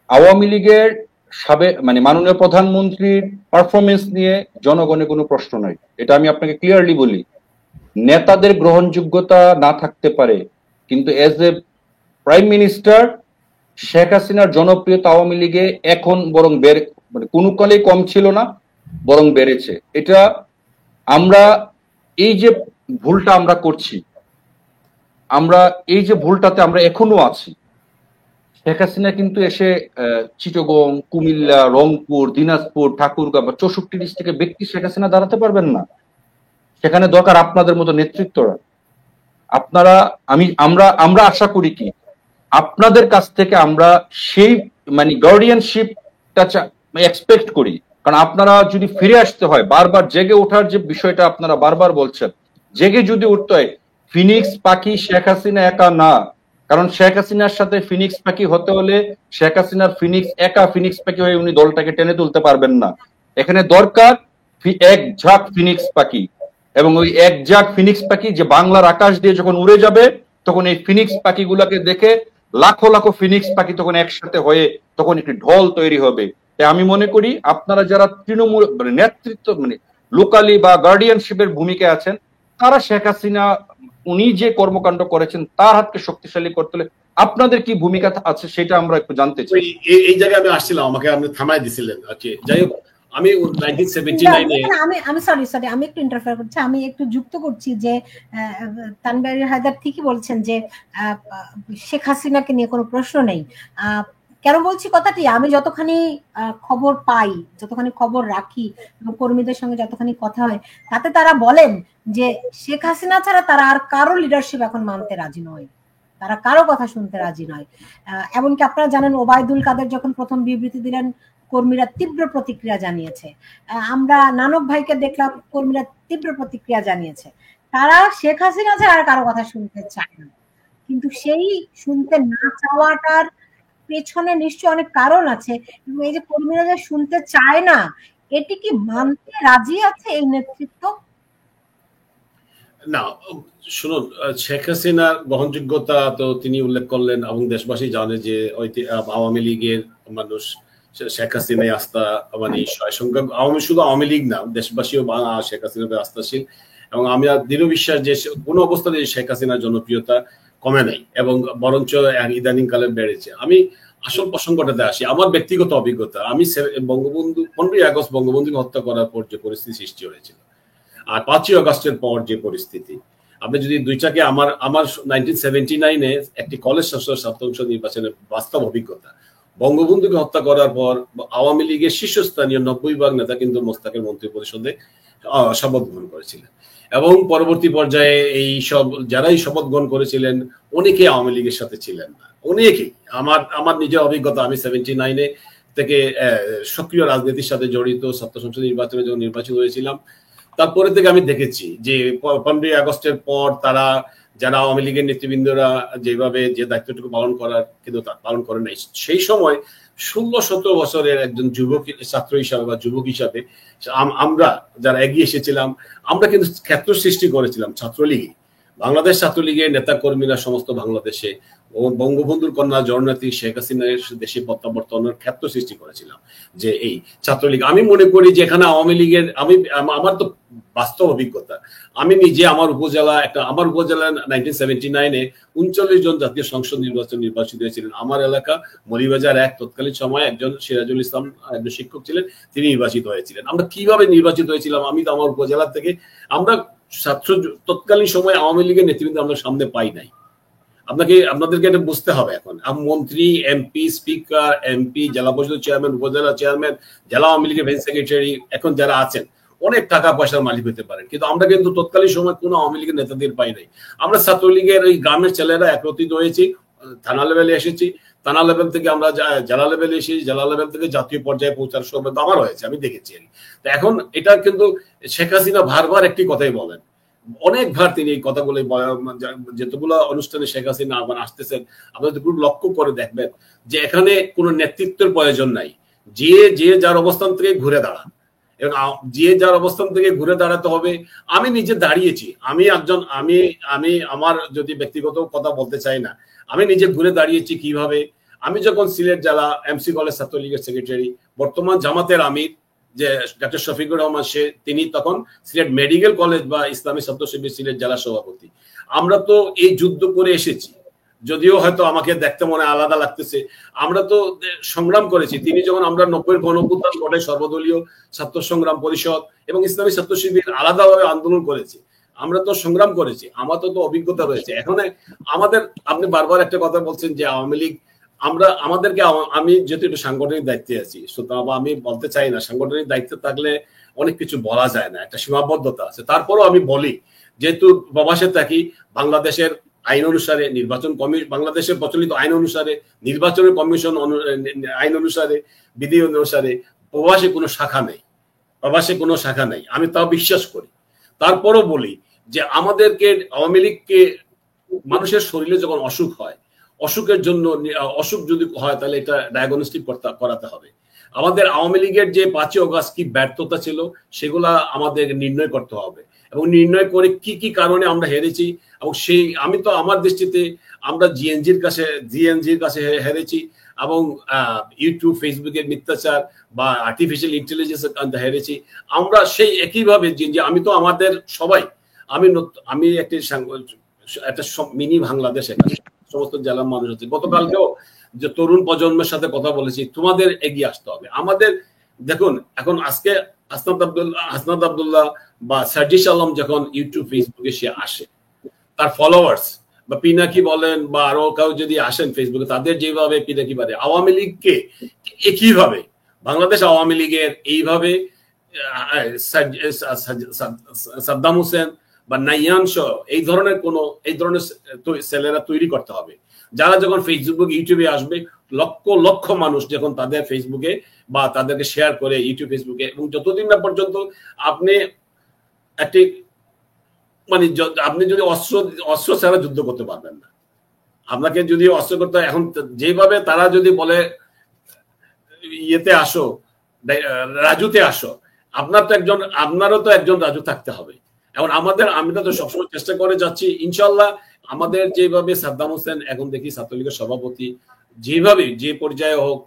আওয়ামী লীগের সাবেক মানে মাননীয় প্রধানমন্ত্রীর পারফরমেন্স নিয়ে জনগণের কোনো প্রশ্ন নাই, এটা আমি আপনাকে ক্লিয়ারলি বলি। নেতাদের গ্রহণযোগ্যতা না থাকতে পারে, কিন্তু as a prime minister Sheikh হাসিনার জনপ্রিয়তা আওয়ামী লীগে এখন বরং বেড়ে, মানে কোনো কালেই কম ছিল না, বরং বেড়েছে। এটা আমরা এই যে ভুলটা আমরা করছি, আমরা এই যে ভুলটাতে আমরা এখনো আছি। শেখ হাসিনা কিন্তু এসে চিটাগং, কুমিল্লা, রংপুর, দিনাজপুর, ঠাকুরগাঁও বা 64 ডিস্ট্রিক্টের ব্যক্তি শেখ হাসিনা দাঁড়াতে পারবেন না। সেখানে দরকার আপনাদের মতো নেতৃত্বরা। আপনারা আমি আমরা আমরা আশা করি কি আপনাদের কাছ থেকে আমরা সেই মানে গার্ডিয়ানশিপটা এক্সপেক্ট করি। কারণ আপনারা যদি ফিরে আসতে হয়, বারবার জেগে ওঠার যে বিষয়টা আপনারা বারবার বলছেন, জেগে যদি উঠতে হয়, ফিনিক্স পাখি শেখ হাসিনা একা না। কারণ শেখ হাসিনার সাথে ফিনিক্স পাখি হতে হলে শেখ হাসিনার ফিনিক্স একা ফিনিক্স পাখি হয়ে উনি দলটাকে টেনে তুলতে পারবেন না। এখানে দরকার এক ঝাঁক ফিনিক্স পাখি, এবং ওই এক ঝাঁক ফিনিক্স পাখি যে বাংলার আকাশ দিয়ে যখন উড়ে যাবে, তখন এই ফিনিক্স পাখিগুলোকে দেখে লাখো লাখো ফিনিক্স পাখি তখন একসাথে হয়ে তখন একটি ঢল তৈরি হবে। তাই আমি মনে করি আপনারা যারা তৃণমূল মানে নেতৃত্ব মানে লোকালি বা গার্ডিয়ানশিপের ভূমিকায় আছেন, তারা শেখ হাসিনা উনি যে কর্মকাণ্ড করেছেন তার হাতকে শক্তিশালী করতে হলে আপনাদের কি ভূমিকা আছে সেটা আমরা একটু জানতে চাই। এই জায়গায় আমি আসছিলাম, আমাকে আপনি থামাই দিছিলেন। যাই হোক, আমি 1979 আমি সরি আমি একটু ইন্টারফেয়ার করছি, আমি একটু যুক্ত করছি যে তানভীর হায়দার ঠিকই বলছেন যে শেখ হাসিনাকে নিয়ে কোনো প্রশ্ন নেই। কেন বলছি কথাটি, আমি যতখানি খবর পাই, যতখানি খবর রাখি এবং কর্মীদের সঙ্গে যতখানি কথা হয়, তাতে তারা বলেন যে শেখ হাসিনা ছাড়া তারা আর কারো লিডারশিপ এখন মানতে রাজি নয়, তারা কারো কথা শুনতে রাজি নয়। এমনকি আপনারা জানেন ওবায়দুল কাদের যখন প্রথম বিবৃতি দিলেন, কর্মীরা তীব্র প্রতিক্রিয়া জানিয়েছে। আমরা নানক ভাইকে দেখলাম, কর্মীরা তীব্র প্রতিক্রিয়া জানিয়েছে। তারা শেখ হাসিনা ছাড়া আর কারো কথা শুনতে চায় না। কিন্তু সেই শুনতে না চাওয়াটার পেছনে নিশ্চয় অনেক কারণ আছে, এবং এই যে কর্মীরা যে শুনতে চায় না, এটি কি মানতে রাজি আছে এই নেতৃত্ব? না, শুনুন, শেখ হাসিনার গ্রহণযোগ্যতা তো তিনি উল্লেখ করলেন এবং দেশবাসী জানে যে আওয়ামী লীগের মানুষ শেখ হাসিনাই আস্থা, মানে সংখ্যক শুধু আওয়ামী লীগ না, দেশবাসীও শেখ হাসিনার আস্থাশীল। এবং আমি দৃঢ় বিশ্বাস যে কোনো অবস্থাতে শেখ হাসিনার জনপ্রিয়তা কমে নাই এবং বরঞ্চ ইদানিং কালে বেড়েছে। আমি আসল প্রসঙ্গটাতে আসি, আমার ব্যক্তিগত অভিজ্ঞতা। আমি বঙ্গবন্ধু 15ই আগস্ট বঙ্গবন্ধুকে হত্যা করার পর যে পরিস্থিতি সৃষ্টি হয়েছিল, আর 5ই আগস্টের পর যে পরিস্থিতি, আপনি যদি দুইটাকে আমার 1979-এ একটি কলেজ ছাত্র সংসদ নির্বাচনের বাস্তব অভিজ্ঞতা, বঙ্গবন্ধুকে হত্যা করার পর আওয়ামী লীগের শীর্ষস্থানীয় 90% নেতা কিন্তু মোস্তাকের মন্ত্রী পরিষদে শপথ গ্রহণ করেছিলেন। এবং পরবর্তী পর্যায়ে এই সব যারাই শপথ গ্রহণ করেছিলেন অনেকে আওয়ামী লীগের সাথে ছিলেন না, অনেকেই। আমার নিজের অভিজ্ঞতা, আমি 79 থেকে সক্রিয় রাজনীতির সাথে জড়িত, ছাত্র সংসদ নির্বাচনে যখন নির্বাচিত হয়েছিলাম, তারপরে থেকে আমি দেখেছি যে 15ই আগস্টের পর তারা যারা আওয়ামী লীগের নেতৃবৃন্দরা যেভাবে যে দায়িত্বটুকু পালন করার, কিন্তু তা পালন করে নাই। সেই সময় 16-17 বছরের একজন যুবক ছাত্র হিসাবে বা যুবক হিসাবে আমরা যারা এগিয়ে এসেছিলাম, আমরা কিন্তু ক্ষেত্র সৃষ্টি করেছিলাম ছাত্রলীগে। বাংলাদেশ ছাত্রলীগের নেতা কর্মীরা সমস্ত বাংলাদেশে বঙ্গবন্ধুর কন্যা জননেত্রী শেখ হাসিনার দেশে প্রত্যাবর্তনের ক্ষেত্র সৃষ্টি করেছিলাম যে এই ছাত্রলীগ। আমি মনে করি যে এখানে আওয়ামী লীগের, আমার তো বাস্তব অভিজ্ঞতা, আমি নিজে আমার উপজেলা 1979-এ 39 জন জাতীয় সংসদ নির্বাচিত হয়েছিলেন। আমার এলাকা মৌলভীবাজার 1 তৎকালীন সময় একজন সিরাজুল ইসলাম একজন শিক্ষক ছিলেন, তিনি নির্বাচিত হয়েছিলেন। আমরা কিভাবে নির্বাচিত হয়েছিলাম, আমি তো আমার উপজেলা থেকে, আমরা ছাত্র তৎকালীন সময় আওয়ামী লীগের নেতৃবৃন্দ আমরা সামনে পাই নাই। আপনাদেরকে এটা বুঝতে হবে। এখন মন্ত্রী, এমপি, স্পিকার, এমপি, জেলা পরিষদ চেয়ারম্যান, উপজেলা চেয়ারম্যান, জেলা আওয়ামী লীগের ভাইস সেক্রেটারি, এখন যারা আছেন অনেক টাকা পয়সার মালিক হতে পারেন, কিন্তু আমরা কিন্তু তৎকালীন সময় কোনো আওয়ামী লীগের নেতাদের পাই নাই। আমরা ছাত্রলীগের ওই গ্রামের ছেলেরা একত্রিত হয়েছি, থানা লেভেলে এসেছি, থানা লেভেল থেকে আমরা জেলা লেভেলে এসেছি, জেলা লেভেল থেকে জাতীয় পর্যায়ে পৌঁছার সৌভাগ্য আমার হয়েছে, আমি দেখেছি। তো এখন এটা কিন্তু শেখ হাসিনা বারবার একটি কথাই বলেন, অনেকবার তিনি এই কথাগুলো, যতগুলো অনুষ্ঠানে শেখ হাসিনা আবার আসতেছেন, আপনাদের খুব লক্ষ্য করে দেখবেন যে এখানে কোনো নেতৃত্বের প্রয়োজন নাই। যে যার অবস্থান থেকে ঘুরে দাঁড়ান, এবং যে যার অবস্থান থেকে ঘুরে দাঁড়াতে হবে। আমি নিজে দাঁড়িয়েছি, আমি আমার যদি ব্যক্তিগত কথা বলতে চাই না, আমি নিজে ঘুরে দাঁড়িয়েছি কিভাবে। আমি যখন সিলেট জেলা এমসি কলেজ ছাত্রলীগের সেক্রেটারি, বর্তমান জামাতের আমির যে ডক্টর শফিকুর রহমান তিনি তখন সিলেট মেডিকেল কলেজ বা ইসলামী ছাত্র শিবির সিলেট জেলা সভাপতি। আমরা তো এই যুদ্ধ করে এসেছি, যদিও হয়তো আমাকে দেখতে মনে আলাদা লাগতেছে, আমরা তো সংগ্রাম করেছি। তিনি যখন আমরা 90-এর গণঅভ্যুত্থান ঘটে সর্বদলীয় ছাত্র সংগ্রাম পরিষদ এবং ইসলামী ছাত্র শিবির আলাদাভাবে আন্দোলন করেছি, আমরা তো সংগ্রাম করেছি, আমাদের তো অভিজ্ঞতা রয়েছে। এখন আমাদের, আপনি বারবার একটা কথা বলছেন যে আওয়ামী লীগ, আমাদেরকে, আমি যেহেতু একটু সাংগঠনিক দায়িত্বে আছি, সুতরাং আমি বলতে চাই না, সাংগঠনিক দায়িত্বে থাকলে অনেক কিছু বলা যায় না, একটা সীমাবদ্ধতা আছে। তারপরও আমি বলি, যেহেতু প্রবাসে থাকি, বাংলাদেশের আইন অনুসারে নির্বাচন বাংলাদেশের প্রচলিত আইন অনুসারে, নির্বাচনের কমিশন আইন অনুসারে, বিধি অনুসারে প্রবাসে কোনো শাখা নেই, প্রবাসে কোনো শাখা নেই, আমি তাও বিশ্বাস করি। তারপরও বলি যে আমাদেরকে, আওয়ামী লীগকে, মানুষের শরীরে যখন অসুখ হয়, অসুখের জন্য, অসুখ যদি হয় তাহলে এটা ডায়াগনস্টিক করাতে হবে। আমাদের আওয়ামী লীগের যে 5ই অগাস্ট কি ব্যর্থতা ছিল সেগুলা আমাদের নির্ণয় করতে হবে, এবং নির্ণয় করে কি কি কারণে আমরা হেরেছি। এবং সেই, আমি তো আমার দৃষ্টিতে আমরা জিএনজির কাছে হেরেছি, এবং ইউটিউব ফেসবুকের মিথ্যাচার বা আর্টিফিশিয়াল ইন্টেলিজেন্স হেরেছি আমরা। সেই একইভাবে যে আমি তো আমাদের সবাই, আমি একটা মিনি বাংলাদেশ, এখানে সমস্ত জেলার মানুষ আছে। গতকালকেও যে তরুণ প্রজন্মের সাথে কথা বলেছি, তোমাদের এগিয়ে আসতে হবে। আমাদের দেখুন, এখন আজকে হাসনাত আব্দুল্লাহ বা সার্জিস আলম যখন ইউটিউব ফেসবুকে সে আসে, তার ফলোয়ার্স বা পিনাকি বলেন বা আরো কেউ যদি আসেন ফেসবুকে, তাদের যেভাবে পিনাকি বাদে আওয়ামী লীগকে একইভাবে, বাংলাদেশ আওয়ামী লীগের এইভাবে সাদ্দাম হোসেন বা নাইয়ান সহ এই ধরনের ছেলেরা তৈরি করতে হবে, যারা যখন ফেসবুক ইউটিউবে আসবে, লক্ষ লক্ষ মানুষ যখন তাদের ফেসবুকে বা তাদেরকে শেয়ার করে ইউটিউব ফেসবুকে, এবং যতদিন না পর্যন্ত আপনি একটি, মানে আপনি যদি অস্ত্র ছাড়া যুদ্ধ করতে পারবেন না, আপনাকে যদি অস্ত্র করতে হয়, এখন যেভাবে তারা যদি বলে ইয়েতে আসো, রাজুতে আসো, আপনারও তো একজন রাজু থাকতে হবে। এখন আমরা তো সবসময় চেষ্টা করে যাচ্ছি, ইনশাল্লাহ আমাদের যেভাবে সাদ্দাম হোসেন এখন দেখি ছাত্রলীগের সভাপতি, যেভাবে যে পর্যায়ে হোক,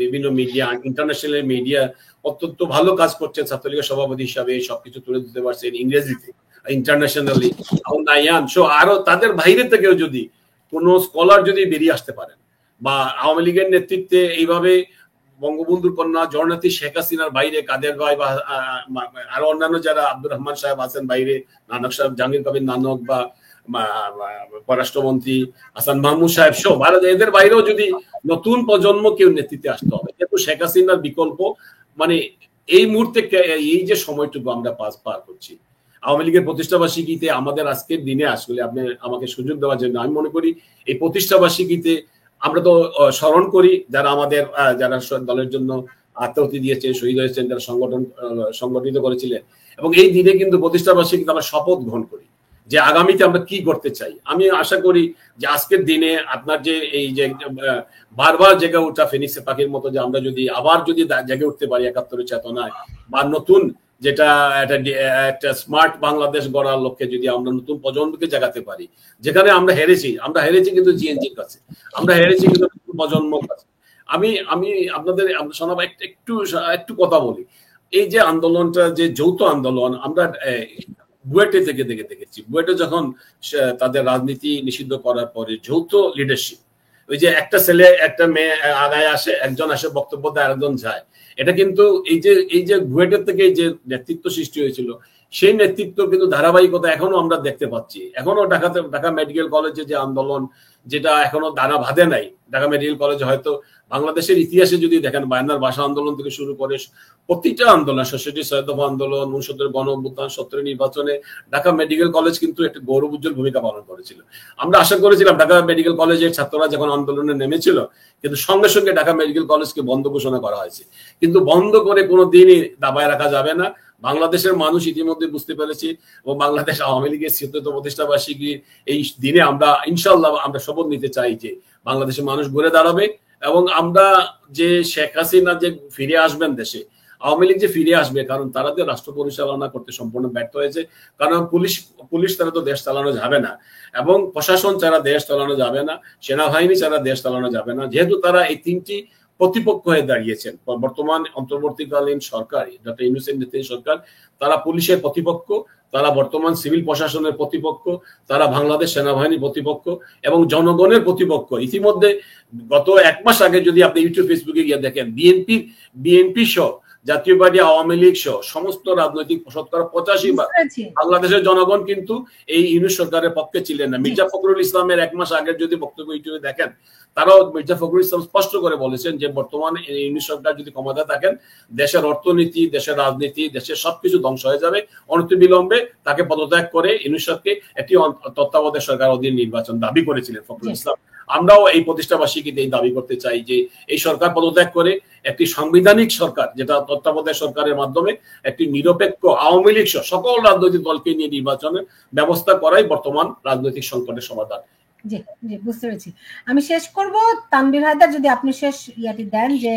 বিভিন্ন মিডিয়া, ইন্টারন্যাশনাল মিডিয়া অত্যন্ত ভালো কাজ করছে ছাত্রলীগের সভাপতি হিসাবে, সবকিছু তুলে দিতে পারছেন ইংরেজিতে, ইন্টারন্যাশনালি। এখন নাইয়ান সো আরো তাদের বাইরে থেকেও যদি কোনো স্কলার যদি বেরিয়ে আসতে পারেন, বা আওয়ামী লীগের নেতৃত্বে এইভাবে বঙ্গবন্ধুর কন্যা জননেত্রী শেখ হাসিনার বাইরে কাদের ভাই বা আরো অন্যান্য যারা, আব্দুর রহমান সাহেব আছেন বাইরে, নানক সাহেব, জাহাঙ্গীর কবির নানক বা পররাষ্ট্রমন্ত্রী হাসান মাহমুদ সাহেব সহ ভারত, এদের বাইরেও যদি নতুন প্রজন্ম কেউ নেতৃত্বে আসতে হবে, কিন্তু শেখ হাসিনার বিকল্প, মানে এই মুহূর্তে এই যে সময়টুকু আমরা পার করছি, আওয়ামী লীগের প্রতিষ্ঠাবার্ষিকীতে আমাদের আজকের দিনে, আসলে আপনি আমাকে সুযোগ দেওয়ার জন্য, আমি মনে করি এই প্রতিষ্ঠাবার্ষিকীতে আমরা তো স্মরণ করি যারা আমাদের, যারা দলের জন্য আত্মাহুতি দিয়েছেন, শহীদ হয়েছেন, যারা সংগঠিত করেছিলেন, এবং এই দিনে কিন্তু প্রতিষ্ঠাবার্ষিকীতে আমরা শপথ গ্রহণ করি যে আগামীতে আমরা কি করতে চাই। আমি আশা করি যে আজকের দিনে আপনার যে এই যে বারবার জেগে ওঠা ফিনিক্সের পাখির মতো, যে আমরা যদি আবার জেগে উঠতে পারি 71-এর চেতনায়, বা নতুন যেটা একটা স্মার্ট বাংলাদেশ গড়ার লক্ষ্যে যদি আমরা নতুন প্রজন্মকে জাগাতে পারি, যেখানে আমরা হেরেছি কিন্তু জিএনজির কাছে, আমরা হেরেছি কিন্তু প্রজন্মর কাছে। আমি আপনাদের শোনাবো একটু কথা বলি। এই যে আন্দোলনটা, যে যৌথ আন্দোলন, আমরা বুয়েটে থেকে দেখেছি, বুয়েটে যখন তাদের রাজনীতি নিষিদ্ধ করার পরে যৌথ লিডারশিপ, ওই যে একটা ছেলে একটা মেয়ে আগায় আসে, একজন আসে বক্তব্য দেয়, আরেকজন যায়, এটা কিন্তু এই যে বুয়েটের থেকে যে নেতৃত্ব সৃষ্টি হয়েছিল, সেই নেতৃত্ব কিন্তু ধারাবাহিকতা এখনো আমরা দেখতে পাচ্ছি। এখনো ঢাকা মেডিকেল কলেজে যে আন্দোলন, যেটা এখনো দানা বাঁধে নাই, ঢাকা মেডিকেল কলেজে হয়তো বাংলাদেশের ইতিহাসে যদি দেখেন, বায়ান্নার ভাষা আন্দোলন থেকে শুরু করে প্রতিটা আন্দোলন, 66 সৈয়দফা আন্দোলন, 69 গণ অভ্যুত্থান, 70 নির্বাচনে ঢাকা মেডিকেল কলেজ কিন্তু একটা গৌরব উজ্জ্বল ভূমিকা পালন করেছিল। আমরা আশা করেছিলাম ঢাকা মেডিকেল কলেজের ছাত্ররা যখন আন্দোলনে নেমেছিল, কিন্তু সঙ্গে সঙ্গে ঢাকা মেডিকেল কলেজকে বন্ধ ঘোষণা করা হয়েছে, কিন্তু বন্ধ করে কোনো দিনই দাবায় রাখা যাবে না। বাংলাদেশের মানুষ ইতিমধ্যে বুঝতে পেরেছি, এবং বাংলাদেশ আওয়ামী লীগের ৭০তম প্রতিষ্ঠাবার্ষিকী এই দিনে আমরা ইনশাল্লাহ আমরা শপথ নিতে চাই যে বাংলাদেশের মানুষ ঘুরে দাঁড়াবে, এবং আমরা যে শেখ হাসিনা যে ফিরে আসবেন দেশে, আওয়ামী লীগ যে ফিরে আসবে, কারণ তারা তো রাষ্ট্র পরিচালনা করতে সম্পূর্ণ ব্যর্থ হয়েছে। কারণ পুলিশ তারা তো দেশ চালানো যাবে না, এবং প্রশাসন ছাড়া দেশ চালানো যাবে না, সেনাবাহিনী ছাড়া দেশ চালানো যাবে না, যেহেতু তারা এই তিনটি প্রতিপক্ষ হয়ে দাঁড়িয়েছেন। বর্তমান অন্তর্বর্তীকালীন সরকার, ডক্টর ইউনূসের নেতৃত্বের সরকার, তারা পুলিশের প্রতিপক্ষ, তারা বর্তমান সিভিল প্রশাসনের প্রতিপক্ষ, তারা বাংলাদেশ সেনাবাহিনীর প্রতিপক্ষ এবং জনগণের প্রতিপক্ষ। ইতিমধ্যে গত 1 মাস আগে যদি আপনি ইউটিউব ফেসবুকে গিয়ে দেখেন, বিএনপি সহ জাতীয় পার্টি, আওয়ামী লীগ সহ সমস্ত রাজনৈতিক 85% বাংলাদেশের জনগণ কিন্তু এই ইউনূস সরকারের পক্ষে ছিলেন না। মির্জা ফখরুল ইসলামের 1 মাস আগের যদি বক্তব্য ইউটিউবে দেখেন, তারাও মির্জা ফখরুল ইসলাম স্পষ্ট করে বলেছেন যে বর্তমানে ইউনূস সরকার যদি ক্ষমতায় থাকেন, দেশের অর্থনীতি, দেশের রাজনীতি, দেশের সবকিছু ধ্বংস হয়ে যাবে। অনতিবিলম্বে তাকে পদত্যাগ করে ইউনূস সরকারকে একটি তত্ত্বাবধায়ক সরকার অধীনে নির্বাচন দাবি করেছিলেন ফখরুল ইসলাম। আমরাও এই প্রতিষ্ঠাবাসীকে এই দাবি করতে চাই যে এই সরকার পদত্যাগ করে একটি সাংবিধানিক সরকার, যেটা তত্ত্বাবধায়ক সরকারের মাধ্যমে একটি নিরপেক্ষ আওয়ামী লীগ সহ সকল রাজনৈতিক দলকে নিয়ে নির্বাচনের ব্যবস্থা করাই বর্তমান রাজনৈতিক সংকটের সমাধান। জি জি, বুঝতে পেরেছি। আমি শেষ করব, তানভীর হায়দার যদি আপনি শেষ ইয়াটি দেন যে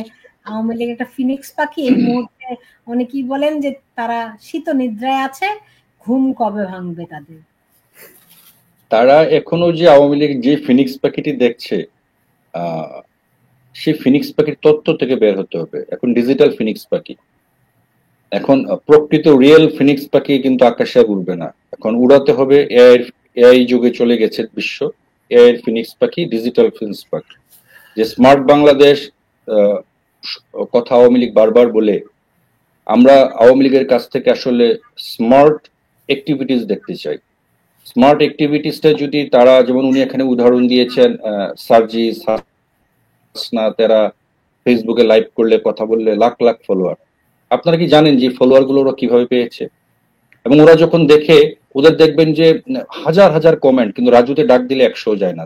আওয়ামী লীগ একটা ফিনিক্স পাখি, এই মুহূর্তে অনেকেই বলেন যে তারা শীত নিদ্রায় আছে, ঘুম কবে ভাঙবে তাদের? তারা এখনো যে আওয়ামী লীগ যে ফিনিক্স পাখিটি দেখছে, সেই ফিনিক্স পাখির তত্ত্ব থেকে বের হতে হবে। এখন ডিজিটাল ফিনিক্স পাখি, এখন প্রকৃত রিয়েল ফিনিক্স পাখি কিন্তু আকাশে উড়বে না, এখন উড়াতে হবে এআই যুগে চলে গেছে বিশ্ব। এআই ফিনিক্স পাখি, ডিজিটাল ফিনিক্স পাখি, যে স্মার্ট বাংলাদেশ কথা আওয়ামী লীগ বারবার বলে। আমরা আওয়ামী লীগের কাছ থেকে আসলে স্মার্ট অ্যাক্টিভিটিস দেখতে চাই। স্মার্ট অ্যাক্টিভিটিসটা যদি তারা, যেমন উনি এখানে উদাহরণ দিয়েছেন, সার্জিস হাসনা, তারা ফেসবুকে লাইভ করলে, কথা বললে লাখ লাখ ফলোয়ার। আপনারা কি জানেন যে ফলোয়ার গুলো ওরা কিভাবে পেয়েছে? এবং ওরা যখন দেখে, ওদের দেখবেন যে হাজার হাজার কমেন্ট, কিন্তু রাজুতে ডাক দিলে 100 যায় না।